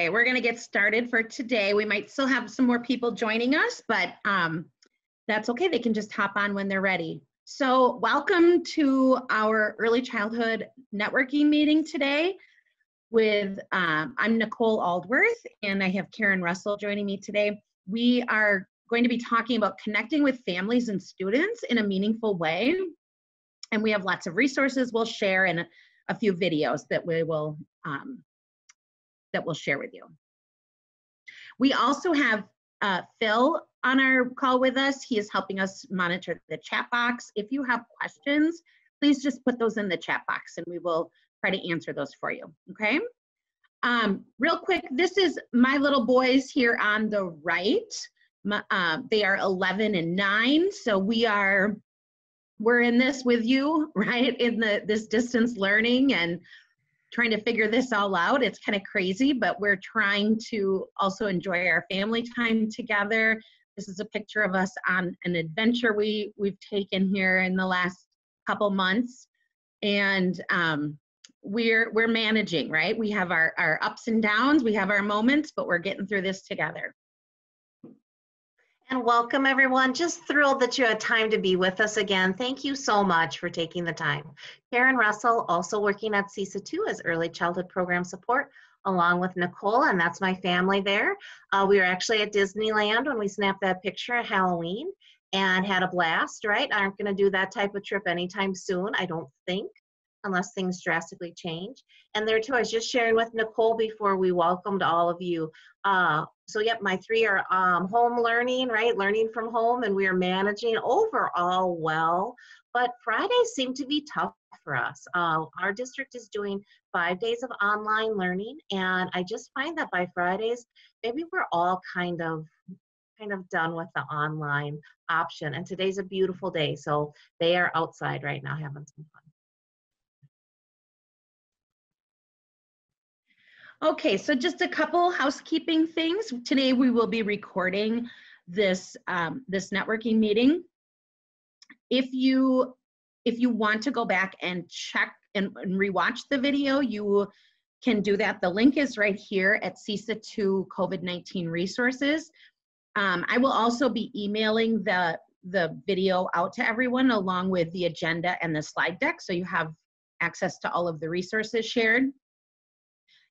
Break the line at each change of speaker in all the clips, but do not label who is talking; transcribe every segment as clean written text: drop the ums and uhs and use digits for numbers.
Okay, we're going to get started for today. We might still have some more people joining us, but that's okay. They can just hop on when they're ready. So welcome to our early childhood networking meeting today with, I'm Nicole Aldworth, and I have Karen Russell joining me today. We are going to be talking about connecting with families and students in a meaningful way. And we have lots of resources we'll share and a few videos that we'll share with you. We also have Phil on our call with us. He is helping us monitor the chat box. If you have questions, please just put those in the chat box and we will try to answer those for you, okay? Real quick, this is my little boys here on the right. They are 11 and 9, so we're in this with you, right? In this distance learning and trying to figure this all out. It's kind of crazy, but we're trying to also enjoy our family time together. This is a picture of us on an adventure we've taken here in the last couple months. And we're managing, right? We have our ups and downs, we have our moments, but we're getting through this together.
And welcome everyone. Just thrilled that you had time to be with us again. Thank you so much for taking the time. Karen Russell, also working at CESA 2 as early childhood program support, along with Nicole, and that's my family there. We were actually at Disneyland when we snapped that picture at Halloween and had a blast, right? Aren't gonna do that type of trip anytime soon, I don't think, unless things drastically change. And there too, I was just sharing with Nicole before we welcomed all of you. So yep, my three are home learning, right? Learning from home, and we are managing overall well, but Fridays seem to be tough for us. Our district is doing 5 days of online learning, and I just find that by Fridays, maybe we're all kind of done with the online option. And today's a beautiful day, so they are outside right now having some fun.
Okay, so just a couple housekeeping things. Today we will be recording this networking meeting. If you want to go back and check and rewatch the video, you can do that. The link is right here at CESA 2 COVID-19 resources. I will also be emailing the video out to everyone along with the agenda and the slide deck, so you have access to all of the resources shared.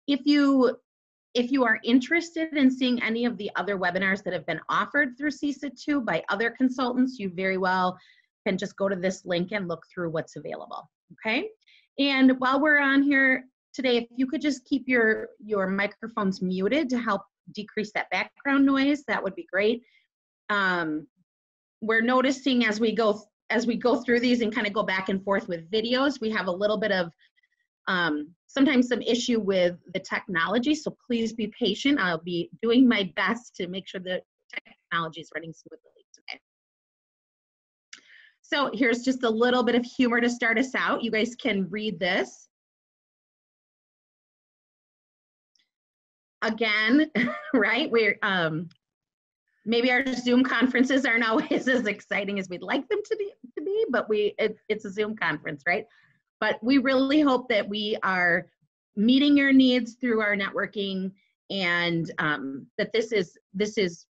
If you are interested in seeing any of the other webinars that have been offered through CESA 2 by other consultants, you very well can just go to this link and look through what's available, okay? And while we're on here today, if you could just keep your microphones muted to help decrease that background noise, that would be great. We're noticing as we go through these and kind of go back and forth with videos, we have a little bit of sometimes some issue with the technology, so please be patient. I'll be doing my best to make sure the technology is running smoothly today. So here's just a little bit of humor to start us out. You guys can read this. Again, right? We're maybe our Zoom conferences aren't always as exciting as we'd like them to be, but it's a Zoom conference, right? But we really hope that we are meeting your needs through our networking and that this is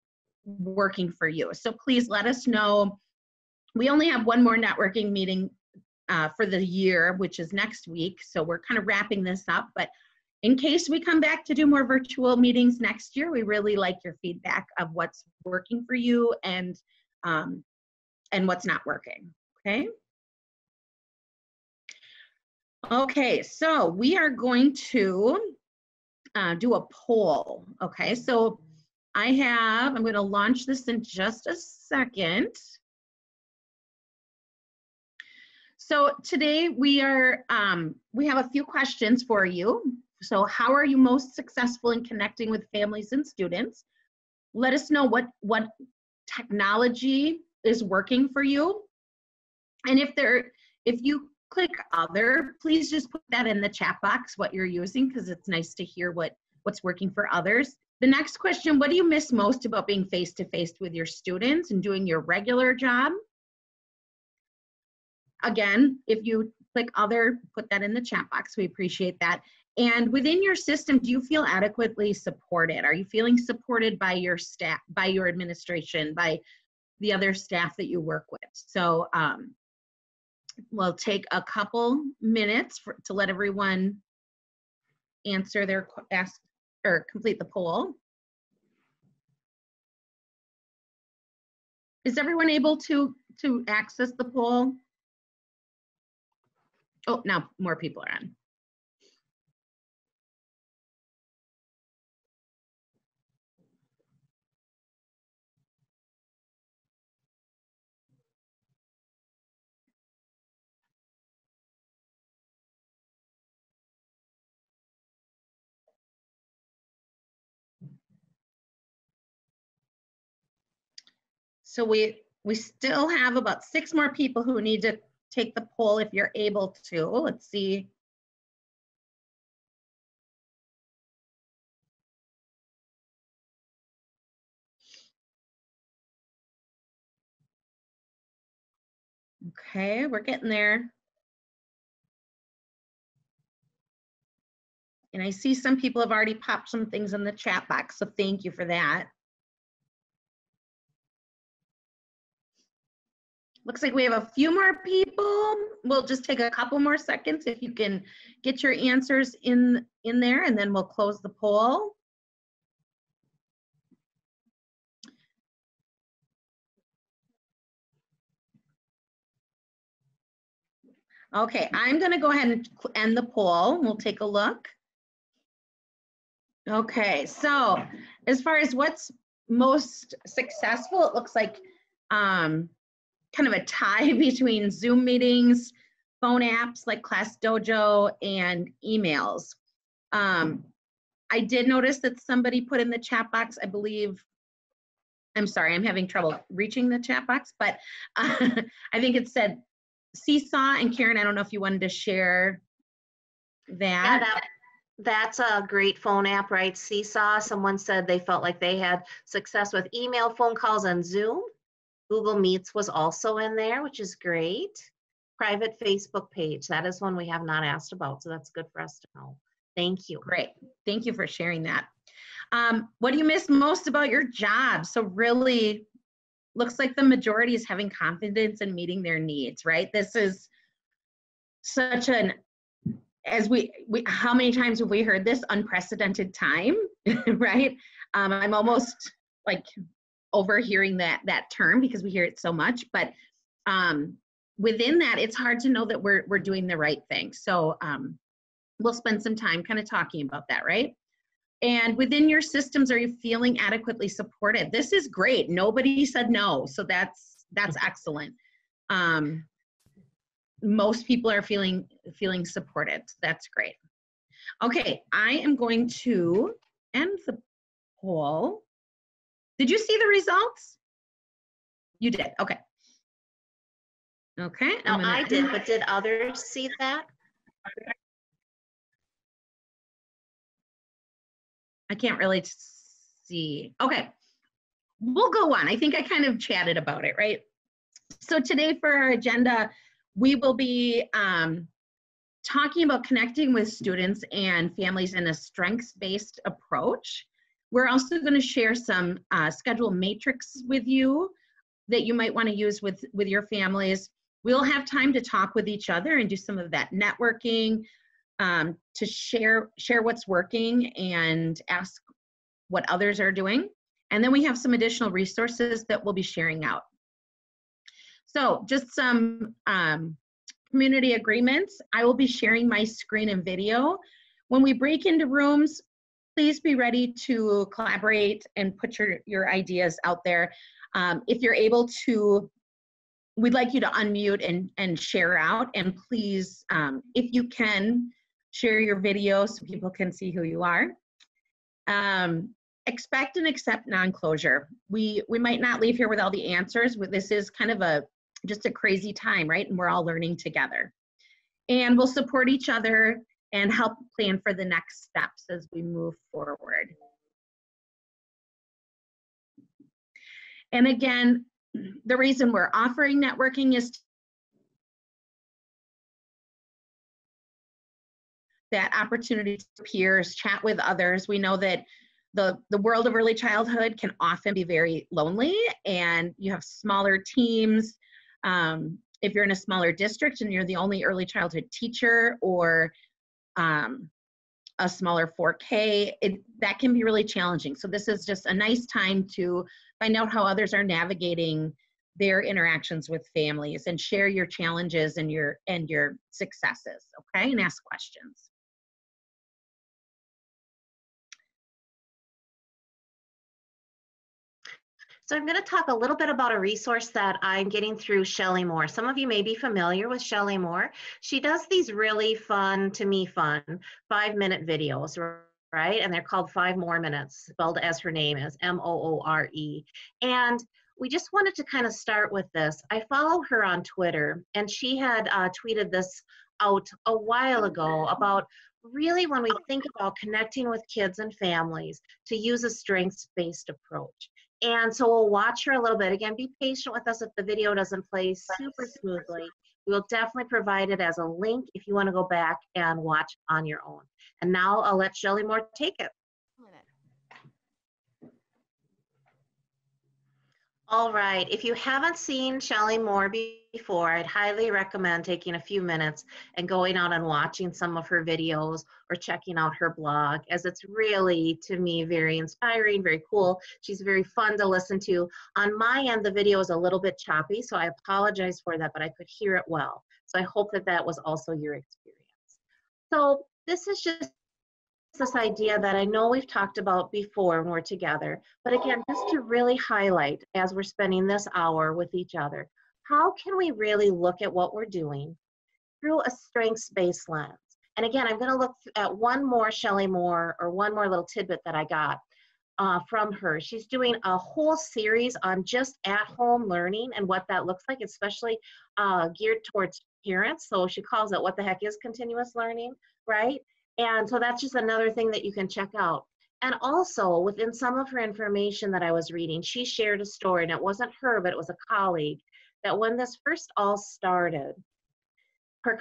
working for you. So please let us know. We only have one more networking meeting for the year, which is next week. So we're kind of wrapping this up. But in case we come back to do more virtual meetings next year, we really like your feedback of what's working for you and what's not working, okay? Okay, so we are going to do a poll, okay? So I'm going to launch this in just a second. So today we have a few questions for you. So how are you most successful in connecting with families and students? Let us know what technology is working for you. And if you click other, please just put that in the chat box, what you're using, because it's nice to hear what's working for others. The next question, what do you miss most about being face-to-face with your students and doing your regular job? Again, if you click other, put that in the chat box. We appreciate that. And within your system, do you feel adequately supported? Are you feeling supported by your staff, by your administration, by the other staff that you work with? So we'll take a couple minutes to let everyone answer their or complete the poll. Is everyone able to access the poll? Oh, now more people are on. So we still have about 6 more people who need to take the poll if you're able to. Let's see. Okay, we're getting there. And I see some people have already popped some things in the chat box, so thank you for that. Looks like we have a few more people. We'll just take a couple more seconds if you can get your answers in there, and then we'll close the poll. Okay, I'm going to go ahead and end the poll. We'll take a look. Okay, so as far as what's most successful, it looks like kind of a tie between Zoom meetings, phone apps like Class Dojo, and emails. I did notice that somebody put in the chat box, I believe, I'm sorry, I'm having trouble reaching the chat box, but I think it said Seesaw. And Karen, I don't know if you wanted to share that.
Yeah, that's a great phone app, right? Seesaw. Someone said they felt like they had success with email, phone calls, and Zoom. Google Meets was also in there, which is great. Private Facebook page. That is one we have not asked about, so that's good for us to know. Thank you.
Great. Thank you for sharing that. What do you miss most about your job? So really, looks like the majority is having confidence in meeting their needs, right? This is such an, as we how many times have we heard this? Unprecedented time, right? I'm almost like overhearing that term because we hear it so much, but within that, it's hard to know that we're doing the right thing. So we'll spend some time kind of talking about that, right? And within your systems, are you feeling adequately supported? This is great. Nobody said no, so that's excellent. Most people are feeling supported. That's great. Okay, I am going to end the poll. Did you see the results? You did. Okay. Okay.
No, I did, but did others see that?
I can't really see. Okay. We'll go on. I think I kind of chatted about it, right? So today for our agenda, we will be talking about connecting with students and families in a strengths-based approach. We're also going to share some schedule matrix with you that you might want to use with your families. We'll have time to talk with each other and do some of that networking, to share what's working and ask what others are doing. And then we have some additional resources that we'll be sharing out. So just some community agreements. I will be sharing my screen and video. When we break into rooms, please be ready to collaborate and put your ideas out there. If you're able to, we'd like you to unmute and share out. And please, if you can, share your video so people can see who you are. Expect and accept non-closure. We might not leave here with all the answers. This is kind of just a crazy time, right? And we're all learning together. And we'll support each other and help plan for the next steps as we move forward. And again, the reason we're offering networking is that opportunity to peers, chat with others. We know that the world of early childhood can often be very lonely, and you have smaller teams. If you're in a smaller district and you're the only early childhood teacher, or a smaller 4K, that can be really challenging. So this is just a nice time to find out how others are navigating their interactions with families, and share your challenges and your successes, okay? And ask questions.
So I'm going to talk a little bit about a resource that I'm getting through Shelley Moore. Some of you may be familiar with Shelley Moore. She does these really fun, to me fun, 5-minute videos, right? And they're called 5 More Minutes, spelled as her name is, Moore. And we just wanted to kind of start with this. I follow her on Twitter, and she had tweeted this out a while ago about really when we think about connecting with kids and families, to use a strengths-based approach. And so we'll watch her a little bit. Again, be patient with us if the video doesn't play super smoothly. We'll definitely provide it as a link if you want to go back and watch on your own. And now I'll let Shelley Moore take it. All right, if you haven't seen Shelley Moore before, I'd highly recommend taking a few minutes and going out and watching some of her videos or checking out her blog, as it's really, to me, very inspiring, very cool. She's very fun to listen to. On my end, the video is a little bit choppy, so I apologize for that, but I could hear it well. So I hope that that was also your experience. So this is just this idea that I know we've talked about before when we're together, but again, just to really highlight as we're spending this hour with each other, how can we really look at what we're doing through a strengths-based lens? And again, I'm going to look at one more Shelley Moore, or one more little tidbit that I got from her. She's doing a whole series on just at-home learning and what that looks like, especially geared towards parents. So she calls it "What the Heck is Continuous Learning," right? And so that's just another thing that you can check out. And also, within some of her information that I was reading, she shared a story, and it wasn't her, but it was a colleague, that when this first all started, her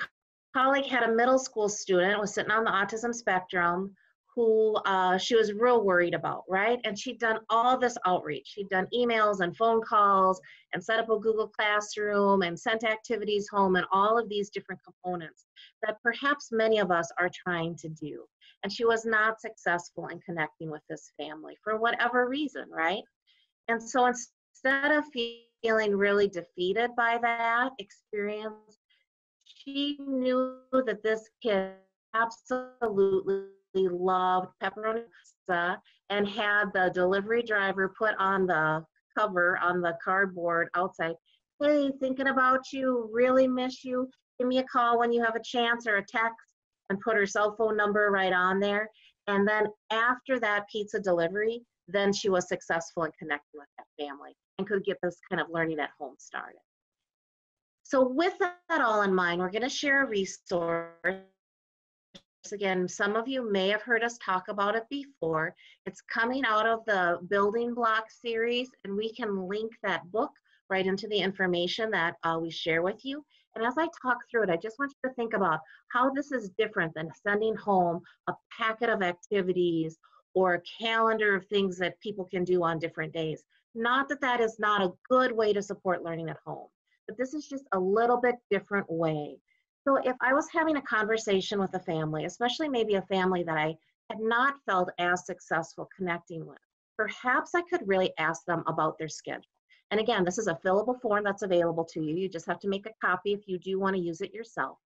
colleague had a middle school student, was sitting on the autism spectrum, who she was real worried about, right? And she'd done all this outreach. She'd done emails and phone calls and set up a Google Classroom and sent activities home and all of these different components that perhaps many of us are trying to do. And she was not successful in connecting with this family for whatever reason, right? And so instead of feeling really defeated by that experience, she knew that this kid absolutely loved pepperoni pizza, and had the delivery driver put on the cover on the cardboard outside, "Hey, thinking about you, really miss you, give me a call when you have a chance, or a text," and put her cell phone number right on there. And then after that pizza delivery, then she was successful in connecting with that family and could get this kind of learning at home started. So with that all in mind, we're going to share a resource. Again, some of you may have heard us talk about it before. It's coming out of the Building Block series, and we can link that book right into the information that we share with you. And as I talk through it, I just want you to think about how this is different than sending home a packet of activities or a calendar of things that people can do on different days. Not that that is not a good way to support learning at home, but this is just a little bit different way. So if I was having a conversation with a family, especially maybe a family that I had not felt as successful connecting with, perhaps I could really ask them about their schedule. And again, this is a fillable form that's available to you. You just have to make a copy if you do want to use it yourself.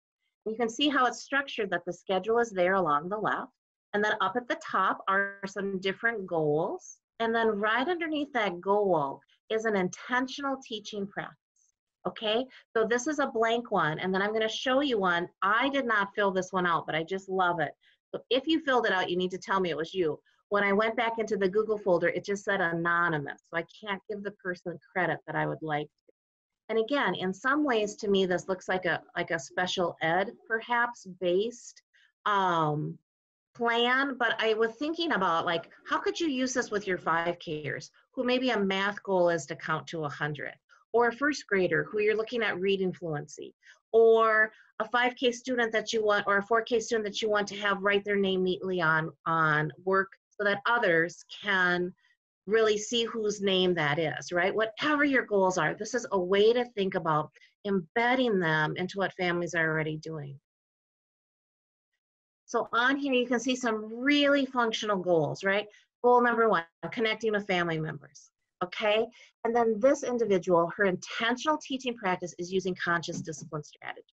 And you can see how it's structured, that the schedule is there along the left. And then up at the top are some different goals. And then right underneath that goal is an intentional teaching practice. Okay, so this is a blank one, and then I'm going to show you one. I did not fill this one out, but I just love it. So if you filled it out, you need to tell me it was you. When I went back into the Google folder, it just said anonymous, so I can't give the person credit that I would like to. And again, in some ways, to me, this looks like a special ed, perhaps, based plan, but I was thinking about, like, how could you use this with your 5Kers, who maybe a math goal is to count to 100? or a first grader who you're looking at reading fluency, or a 5K student that you want, or a 4K student that you want to have write their name neatly on work so that others can really see whose name that is, right? Whatever your goals are, this is a way to think about embedding them into what families are already doing. So on here, you can see some really functional goals, right? Goal number 1, connecting with family members, okay? And then this individual, her intentional teaching practice is using conscious discipline strategy.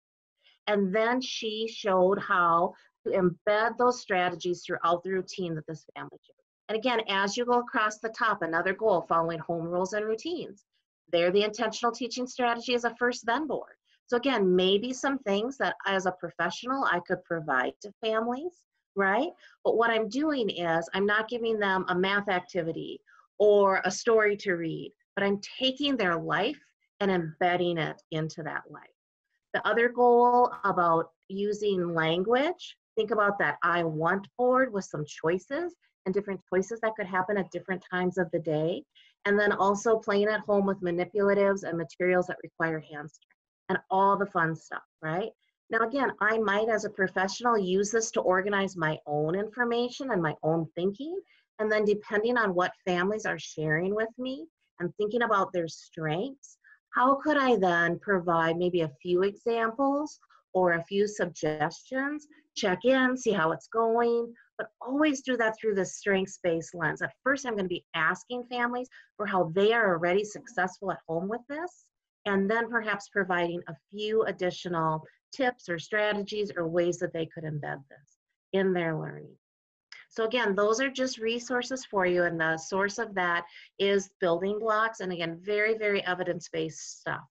And then she showed how to embed those strategies throughout the routine that this family chose. And again, as you go across the top, another goal, following home rules and routines. There, the intentional teaching strategy is a first then board. So again, maybe some things that as a professional I could provide to families, right? But what I'm doing is I'm not giving them a math activity or a story to read, but I'm taking their life and embedding it into that life. The other goal about using language, think about that I want board with some choices and different choices that could happen at different times of the day. And then also playing at home with manipulatives and materials that require hand strength and all the fun stuff, right? Now, again, I might, as a professional, use this to organize my own information and my own thinking. And then depending on what families are sharing with me and thinking about their strengths, how could I then provide maybe a few examples or a few suggestions, check in, see how it's going, but always do that through the strengths-based lens. At first, I'm going to be asking families for how they are already successful at home with this, and then perhaps providing a few additional tips or strategies or ways that they could embed this in their learning. So again, those are just resources for you, and the source of that is Building Blocks, and again, very, very evidence-based stuff.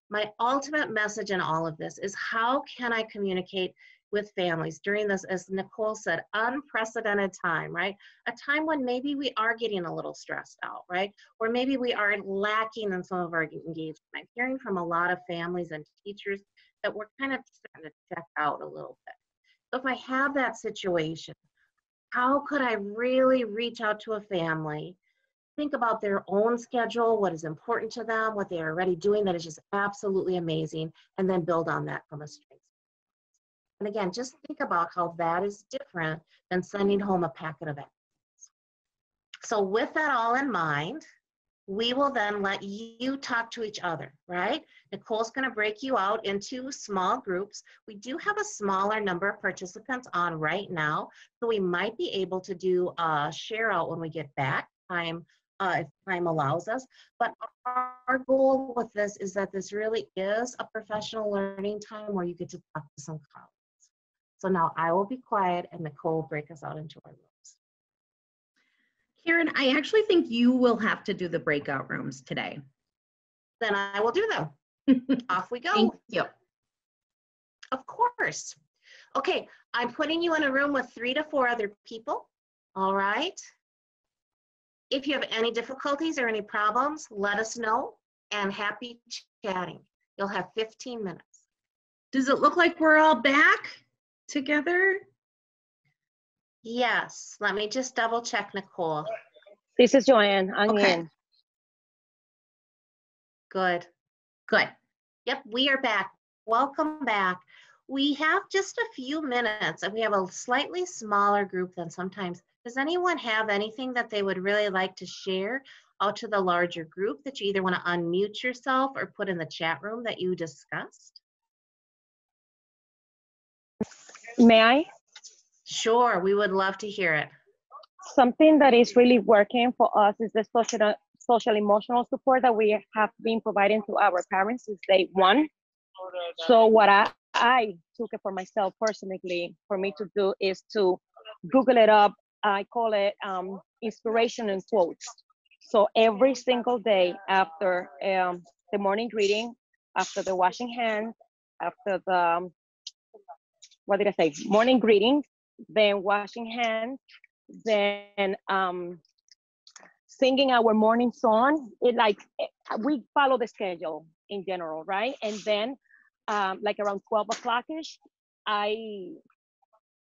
My ultimate message in all of this is how can I communicate with families during this, as Nicole said, unprecedented time, right? A time when maybe we are getting a little stressed out, right? Or maybe we are lacking in some of our engagement. I'm hearing from a lot of families and teachers that we're kind of starting to check out a little bit. So if I have that situation, how could I really reach out to a family, think about their own schedule, what is important to them, what they are already doing that is just absolutely amazing, and then build on that from a strength. And again, just think about how that is different than sending home a packet of activities. So with that all in mind, we will then let you talk to each other, right? Nicole's going to break you out into small groups. We do have a smaller number of participants on right now, so we might be able to do a share out when we get back, if time allows us. But our goal with this is that this really is a professional learning time where you get to talk to some colleagues. So now I will be quiet and Nicole will break us out into our rooms.
Karen, I actually think you will have to do the breakout rooms today.
Then I will do them. Off we go.
Thank you.
Of course. Okay, I'm putting you in a room with 3 to 4 other people. All right. If you have any difficulties or any problems, let us know, and happy chatting. You'll have 15 minutes.
Does it look like we're all back together?
Yes, let me just double check, Nicole.
This is Joanne. I'm in.
Good.
Good.
Yep, we are back. Welcome back. We have just a few minutes, and we have a slightly smaller group than sometimes. Does anyone have anything that they would really like to share out to the larger group that you either want to unmute yourself or put in the chat room that you discussed?
May I?
Sure, we would love to hear it.
Something that is really working for us is the social emotional support that we have been providing to our parents since day one. So what I took it for myself personally, for me to do is to Google it up. I call it inspiration and quotes. So every single day after the morning greeting, after the washing hands, after the, what did I say? Morning greeting, then washing hands, then singing our morning song. We follow the schedule in general, right? And then like around 12 o'clock-ish,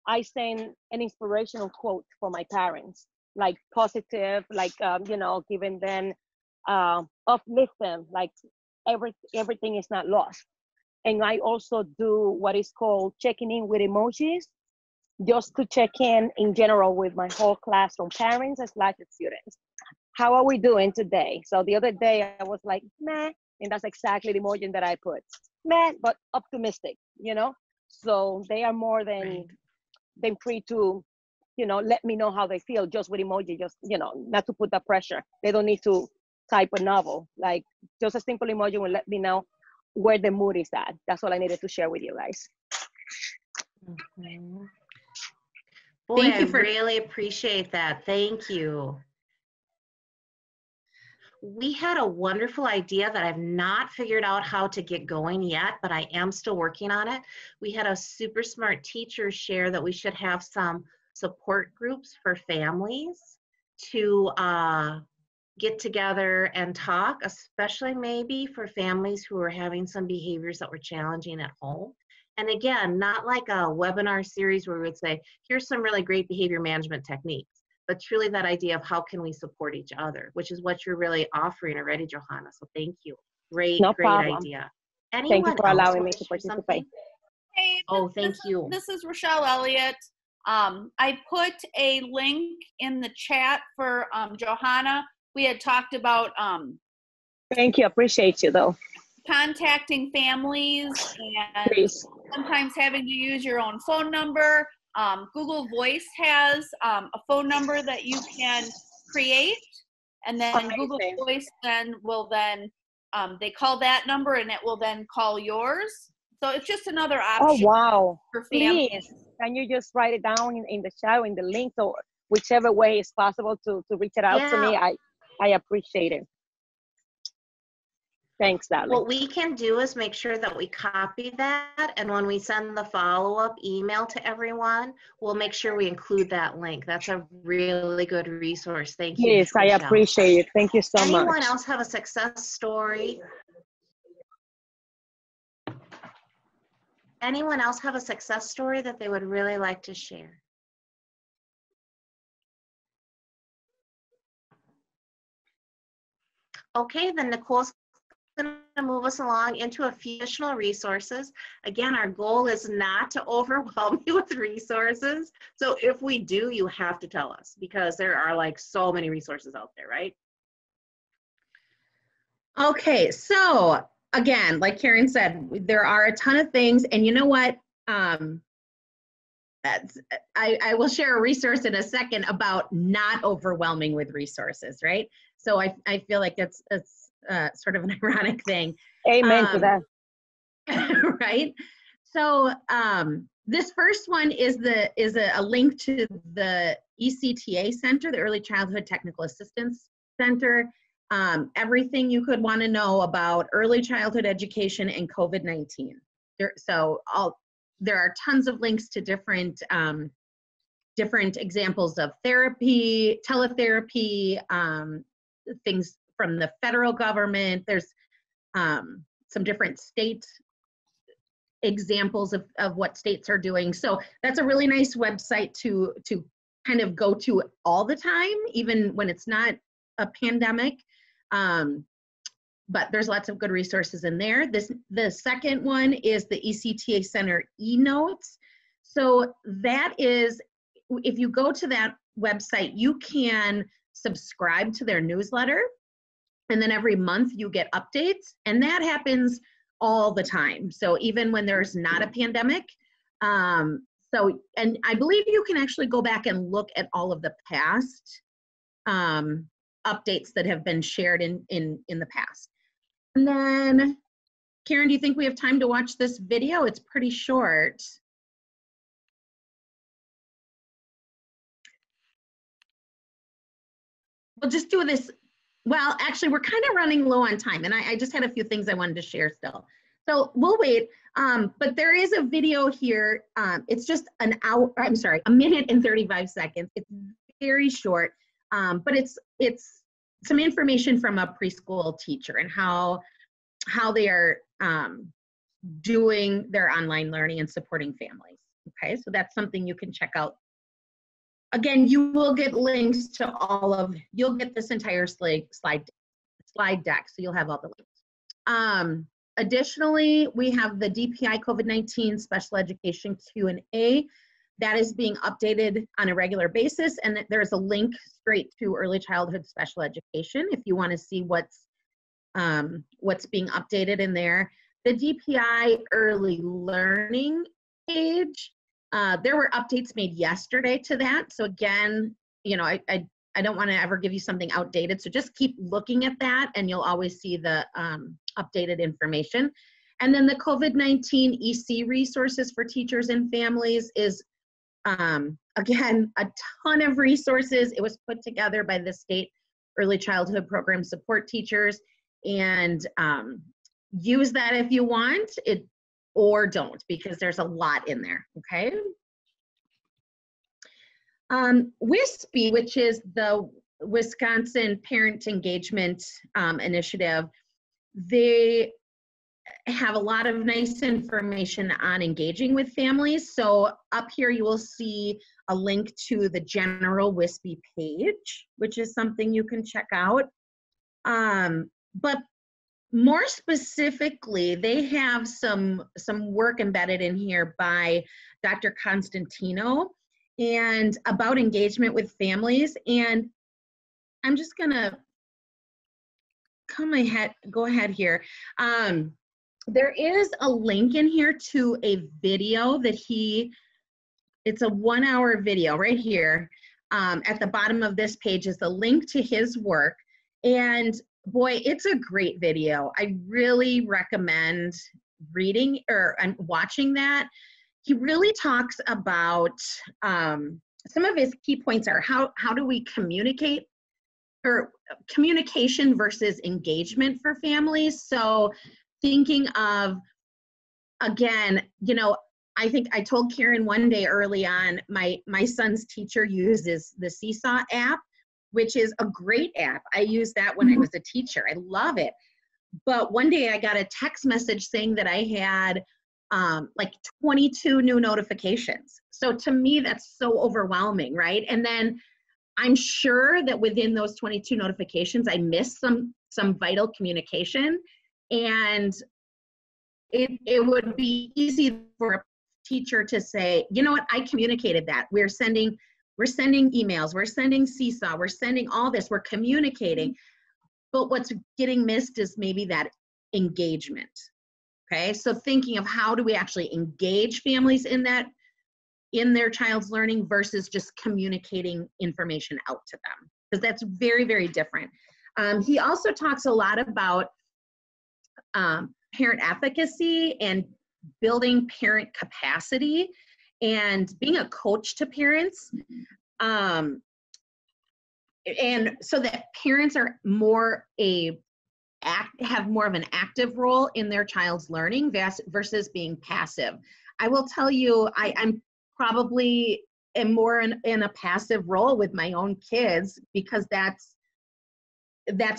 I send an inspirational quote for my parents, like positive, like, giving them, uplift them, like everything is not lost. And I also do what is called checking in with emojis, just to check in general with my whole classroom, parents / students. How are we doing today? So the other day I was like, meh, and that's exactly the emoji that I put. Meh, but optimistic, you know? So they are more than free to, let me know how they feel just with emoji, just, not to put the pressure. They don't need to type a novel. Like, just a simple emoji will let me know where the mood is at. That's all I needed to share with you guys.
Mm-hmm. Boy, I really appreciate that. Thank you. We had a wonderful idea that I've not figured out how to get going yet, but I am still working on it. We had a super smart teacher share that we should have some support groups for families to get together and talk, especially maybe for families who are having some behaviors that were challenging at home. And again, not like a webinar series where we would say, here's some really great behavior management techniques, but truly that idea of how can we support each other, which is what you're really offering already, Johanna. So thank you. Great idea. Anyone
Thank you for allowing me to participate.
Hey,
thank you.
This is Rochelle Elliott. I put a link in the chat for Johanna. We had talked about
thank you, appreciate you though.
Contacting families and
Please.
Sometimes having to use your own phone number. Google Voice has a phone number that you can create, and then
Amazing.
Google Voice will they call that number and it will then call yours. So it's just another option.
Oh, wow.
For families.
Please, can you just write it down in the chat, in the link, or whichever way is possible to reach it out to me? I appreciate it. Thanks, darling.
What we can do is make sure that we copy that, and when we send the follow-up email to everyone, we'll make sure we include that link. That's a really good resource. Thank you.
Yes, I
Michelle.
appreciate it. Thank you so much.
Anyone else have a success story? Anyone else have a success story that they would really like to share? Okay, then Nicole's going to move us along into a few additional resources. Again, our goal is not to overwhelm you with resources. So if we do, you have to tell us, because there are like so many resources out there, right?
Okay, so again, like Karen said, there are a ton of things, and you know what? I will share a resource in a second about not overwhelming with resources, right? So I feel like it's sort of an ironic thing.
Amen to that.
Right? So this first one is a link to the ECTA Center, the Early Childhood Technical Assistance Center. Everything you could want to know about early childhood education and COVID-19. There are tons of links to different examples of therapy, teletherapy, things from the federal government. There's some different state examples of what states are doing. So that's a really nice website to kind of go to all the time, even when it's not a pandemic. But there's lots of good resources in there. The second one is the ECTA Center eNotes. So that is, if you go to that website, you can subscribe to their newsletter, and then every month you get updates, and that happens all the time. So even when there's not a pandemic, and I believe you can actually go back and look at all of the past updates that have been shared in the past. And then, Karen, do you think we have time to watch this video? It's pretty short. We'll just do this. Well, actually, we're kind of running low on time, and I just had a few things I wanted to share still. So we'll wait, but there is a video here. It's just a minute and 35 seconds. It's very short, but it's some information from a preschool teacher and how they are doing their online learning and supporting families. Okay, so that's something you can check out. Again, you will get links to you'll get this entire slide deck, so you'll have all the links. Additionally, we have the DPI COVID-19 Special Education Q&A that is being updated on a regular basis, and there's a link straight to early childhood special education if you want to see what's being updated in there. The DPI early learning page, there were updates made yesterday to that. So again, you know, I don't want to ever give you something outdated. So just keep looking at that and you'll always see the updated information. And then the COVID-19 EC resources for teachers and families is, again, a ton of resources. It was put together by the state early childhood program support teachers, and use that if you want it, or don't, because there's a lot in there, okay? WISPE, which is the Wisconsin Parent Engagement Initiative, they have a lot of nice information on engaging with families. So up here you will see a link to the general WISPE page, which is something you can check out. But more specifically, they have some work embedded in here by Dr. Constantino and about engagement with families. And I'm just gonna go ahead here. There is a link in here to a video that it's a 1-hour video right here. At the bottom of this page is the link to his work. And boy, it's a great video. I really recommend reading or watching that. He really talks about, some of his key points are how do we communicate, or communication versus engagement for families. So thinking of, again, you know, I think I told Karen one day early on, my son's teacher uses the Seesaw app, which is a great app. I used that when I was a teacher. I love it. But one day I got a text message saying that I had like 22 new notifications. So to me, that's so overwhelming, right? And then I'm sure that within those 22 notifications, I missed some vital communication. And it would be easy for a teacher to say, you know what, I communicated that. We're sending emails, we're sending Seesaw, we're sending all this, we're communicating. But what's getting missed is maybe that engagement. Okay, so thinking of how do we actually engage families in their child's learning versus just communicating information out to them, because that's very, very different. He also talks a lot about parent efficacy and building parent capacity and being a coach to parents. And so that parents are have more of an active role in their child's learning versus being passive. I will tell you, I'm probably am more in a passive role with my own kids, because that's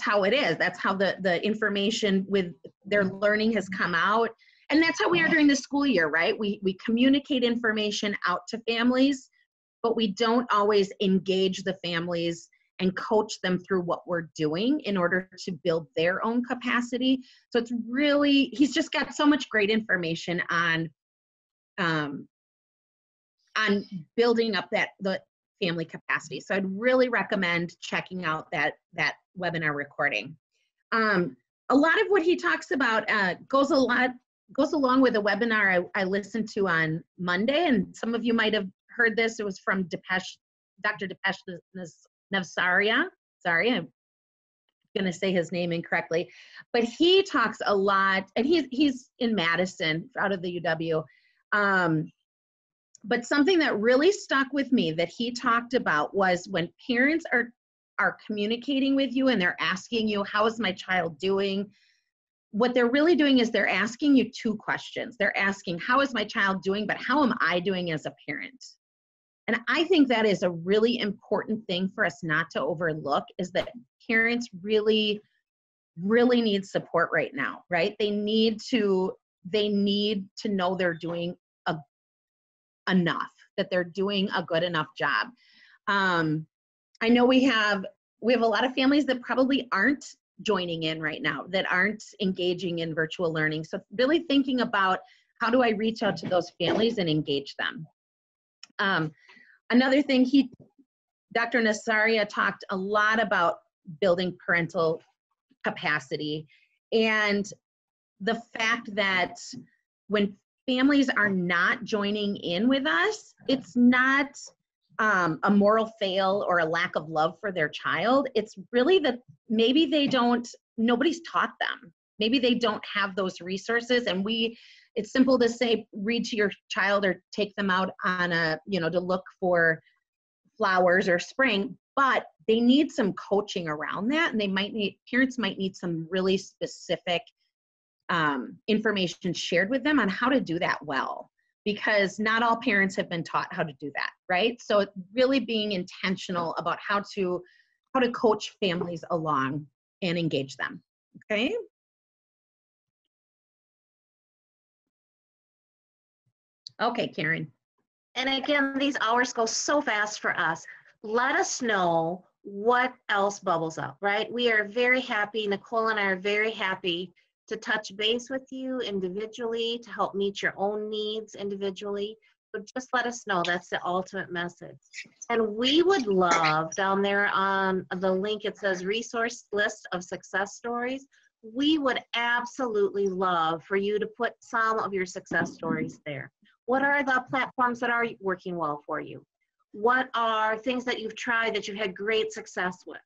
how it is. That's how the information with their learning has come out. And that's how we are during the school year, right? We communicate information out to families, but we don't always engage the families and coach them through what we're doing in order to build their own capacity. So it's really, he's just got so much great information on building up the family capacity. So I'd really recommend checking out that webinar recording. A lot of what he talks about goes along with a webinar I listened to on Monday, and some of you might have heard this. It was from Dr. Dipesh Navsaria. Sorry, I'm gonna say his name incorrectly, but he talks a lot, and he's in Madison out of the UW. But something that really stuck with me that he talked about was when parents are communicating with you and they're asking you, how is my child doing? What they're really doing is they're asking you two questions. They're asking, how is my child doing, but how am I doing as a parent? And I think that is a really important thing for us not to overlook, is that parents really, really need support right now, right? They need to know they're doing enough, that they're doing a good enough job. I know we have a lot of families that probably aren't joining in right now, that aren't engaging in virtual learning. So really thinking about, how do I reach out to those families and engage them? Another thing, Dr. Nasaria talked a lot about building parental capacity, and the fact that when families are not joining in with us, it's not a moral fail or a lack of love for their child. It's really that maybe nobody's taught them. Maybe they don't have those resources, and it's simple to say, read to your child or take them out on to look for flowers or spring, but they need some coaching around that, and parents might need some really specific information shared with them on how to do that well, because not all parents have been taught how to do that, right? So really being intentional about how to coach families along and engage them, okay? Okay, Karen.
And again, these hours go so fast for us. Let us know what else bubbles up, right? We are very happy, Nicole and I are very happy to touch base with you individually, to help meet your own needs individually. So just let us know. That's the ultimate message. And we would love, down there on the link, it says resource list of success stories. We would absolutely love for you to put some of your success stories there. What are the platforms that are working well for you? What are things that you've tried that you've had great success with?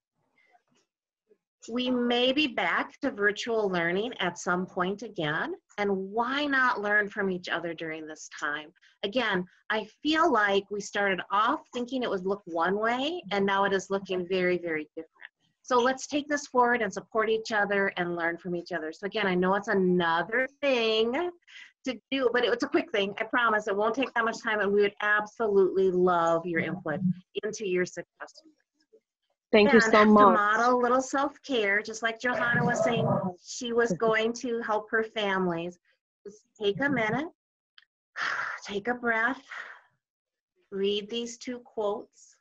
We may be back to virtual learning at some point again, and why not learn from each other during this time? Again, I feel like we started off thinking it would look one way, and now it is looking very, very different. So let's take this forward and support each other and learn from each other. So again, I know it's another thing to do, but it's a quick thing. I promise it won't take that much time, and we would absolutely love your input into your success.
Thank you so much.
To model a little self-care, just like Johanna was saying, she was going to help her families. Just take a minute, take a breath, read these two quotes.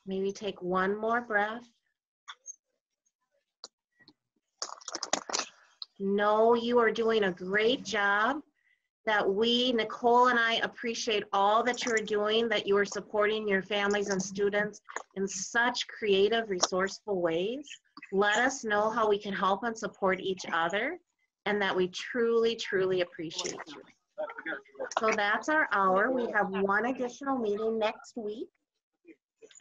Maybe take one more breath. Know you are doing a great job, that we, Nicole and I, appreciate all that you're doing, that you are supporting your families and students in such creative, resourceful ways. Let us know how we can help and support each other, and that we truly, truly appreciate you. So that's our hour. We have one additional meeting next week.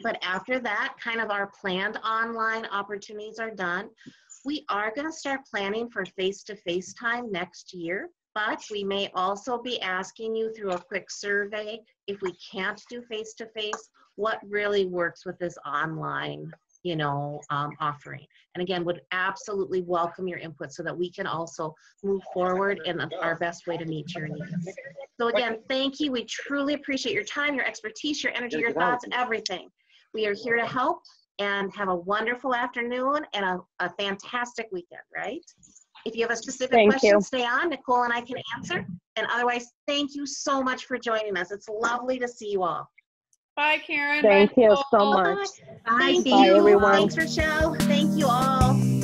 But after that, kind of our planned online opportunities are done. We are going to start planning for face-to-face time next year, but we may also be asking you through a quick survey, if we can't do face-to-face, what really works with this online, offering. And again, would absolutely welcome your input so that we can also move forward in our best way to meet your needs. So again, thank you. We truly appreciate your time, your expertise, your energy, your thoughts, everything. We are here to help, and have a wonderful afternoon and a fantastic weekend, right? If you have a specific question, stay on. Nicole and I can answer. And otherwise, thank you so much for joining us. It's lovely to see you all.
Bye, Karen.
Thank you so
Nicole.
much.
Bye,
Bye, everyone.
Thanks, Rochelle. Thank you all.